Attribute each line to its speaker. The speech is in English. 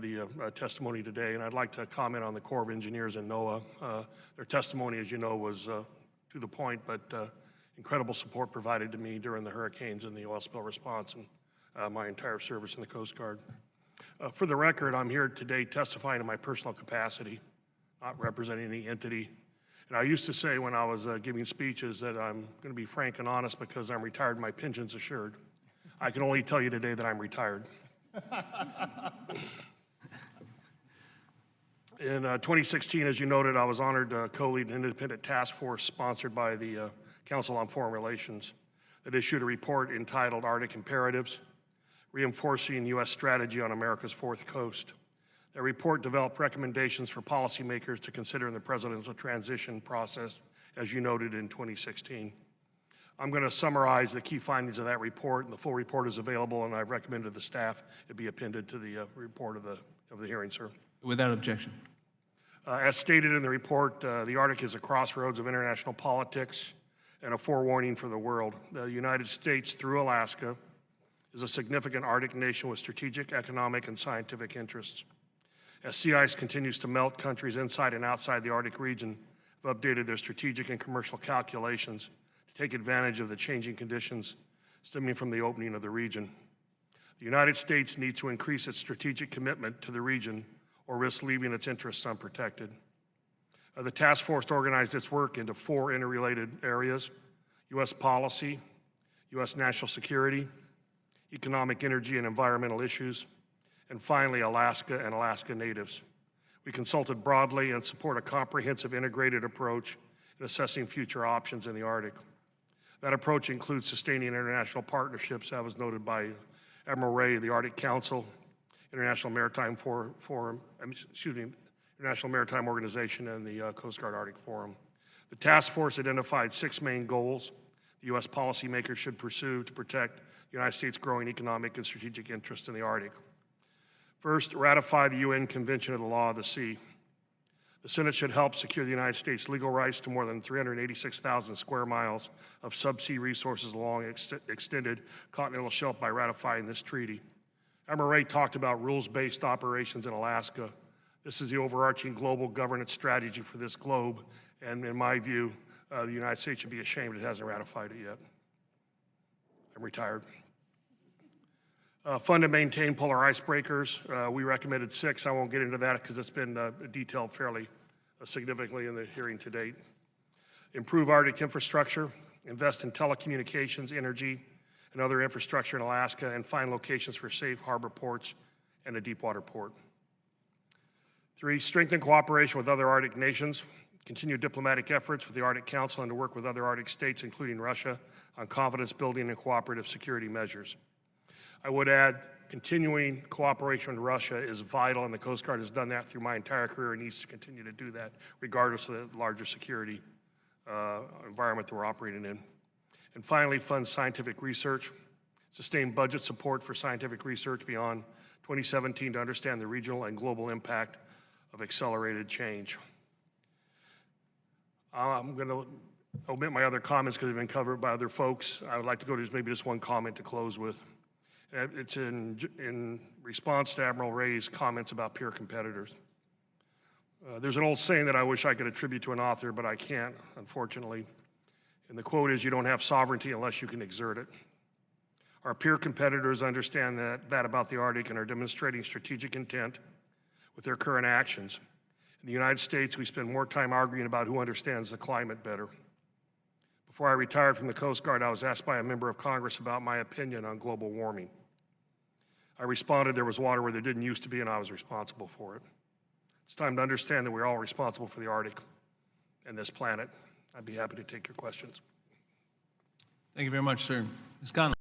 Speaker 1: the testimony today, and I'd like to comment on the Corps of Engineers and NOAA. Their testimony, as you know, was to the point, but incredible support provided to me during the hurricanes and the oil spill response and my entire service in the Coast Guard. For the record, I'm here today testifying in my personal capacity, not representing any entity. And I used to say when I was giving speeches that I'm going to be frank and honest because I'm retired and my pension's assured. I can only tell you today that I'm retired. In 2016, as you noted, I was honored to co-lead an independent task force sponsored by the Council on Foreign Relations that issued a report entitled Arctic Imperatives, Reinforcing U.S. Strategy on America's Fourth Coast. That report developed recommendations for policymakers to consider in the presidential transition process, as you noted in 2016. I'm going to summarize the key findings of that report, and the full report is available, and I've recommended to the staff it be appended to the report of the hearing, sir.
Speaker 2: Without objection.
Speaker 1: As stated in the report, the Arctic is a crossroads of international politics and a forewarning for the world. The United States, through Alaska, is a significant Arctic nation with strategic, economic, and scientific interests. As sea ice continues to melt, countries inside and outside the Arctic region have updated their strategic and commercial calculations to take advantage of the changing conditions stemming from the opening of the region. The United States needs to increase its strategic commitment to the region or risk leaving its interests unprotected. The task force organized its work into 4 interrelated areas: U.S. policy, U.S. national security, economic, energy, and environmental issues, and finally, Alaska and Alaska natives. We consulted broadly and support a comprehensive integrated approach in assessing future options in the Arctic. That approach includes sustaining international partnerships, as was noted by Admiral Ray, the Arctic Council, International Maritime International Maritime Organization, and the Coast Guard Arctic Forum. The task force identified 6 main goals the U.S. policymakers should pursue to protect the United States' growing economic and strategic interest in the Arctic. First, ratify the UN Convention of the Law of the Sea. The Senate should help secure the United States' legal rights to more than 386,000 square miles of subsea resources along extended continental shelf by ratifying this treaty. Admiral Ray talked about rules-based operations in Alaska. This is the overarching global governance strategy for this globe, and in my view, the United States should be ashamed it hasn't ratified it yet. I'm retired. Fund and maintain polar icebreakers. We recommended 6. I won't get into that because it's been detailed fairly significantly in the hearing to date. Improve Arctic infrastructure, invest in telecommunications, energy, and other infrastructure in Alaska, and find locations for safe harbor ports and a deep water port. 3, strengthen cooperation with other Arctic nations, continue diplomatic efforts with the Arctic Council, and to work with other Arctic states, including Russia, on confidence building and cooperative security measures. I would add, continuing cooperation with Russia is vital, and the Coast Guard has done that through my entire career and needs to continue to do that, regardless of the larger security environment that we're operating in. And finally, fund scientific research, sustain budget support for scientific research beyond 2017 to understand the regional and global impact of accelerated change. I'm going to omit my other comments because they've been covered by other folks. I would like to go to maybe just one comment to close with. It's in response to Admiral Ray's comments about peer competitors. There's an old saying that I wish I could attribute to an author, but I can't, unfortunately. And the quote is, "You don't have sovereignty unless you can exert it." Our peer competitors understand that about the Arctic and are demonstrating strategic intent with their current actions. In the United States, we spend more time arguing about who understands the climate better. Before I retired from the Coast Guard, I was asked by a member of Congress about my opinion on global warming. I responded there was water where there didn't used to be, and I was responsible for it. It's time to understand that we're all responsible for the Arctic and this planet. I'd be happy to take your questions.
Speaker 2: Thank you very much, sir. Ms. Conley.